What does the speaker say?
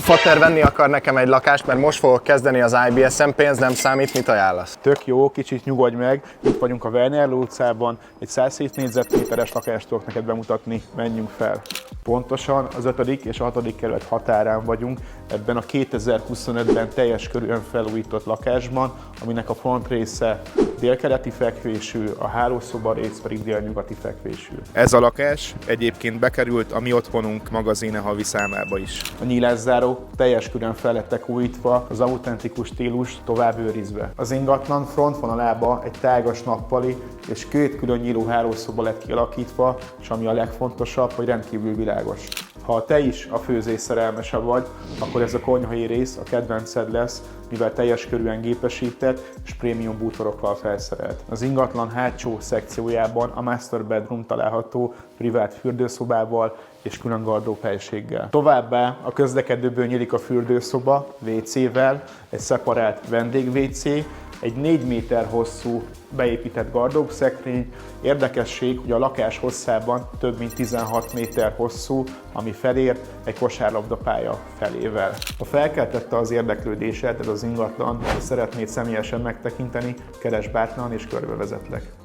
Fater venni akar nekem egy lakást, mert most fogok kezdeni az IBS-en, pénz nem számít, mit ajánlasz? Tök jó, kicsit nyugodj meg. Itt vagyunk a Wernerló utcában, egy 107 négyzetméteres lakást tudok neked bemutatni, menjünk fel. Pontosan az 5. és a 6. kerület határán vagyunk, ebben a 2025-ben teljes körűen felújított lakásban, aminek a front része délkeleti fekvésű, a hálószoba rész pedig délnyugati fekvésű. Ez a lakás egyébként bekerült a Mi Otthonunk magazine havi számába is. A nyílászárók teljes körűen fel lettek újítva, az autentikus stílus tovább őrizve. Az ingatlan frontvonalába egy tágas nappali és 2 külön nyíló hálószoba lett kialakítva, és ami a legfontosabb, hogy rendkívül világos. Ha te is a főzés szerelmese vagy, akkor ez a konyhai rész a kedvenced lesz, mivel teljes körűen gépesített és prémium bútorokkal felszerelt. Az ingatlan hátsó szekciójában a master bedroom található privát fürdőszobával és külön gardróbhelységgel. Továbbá a közlekedőből nyílik a fürdőszoba WC-vel, egy szeparált vendég-WC, egy 4 méter hosszú beépített gardróbszekrény. Érdekesség, hogy a lakás hosszában több mint 16 méter hosszú, ami felér egy kosárlabdapálya felével. Ha felkeltette az érdeklődésed ez az ingatlan, és szeretnéd személyesen megtekinteni, keresd bátran és körbevezetlek.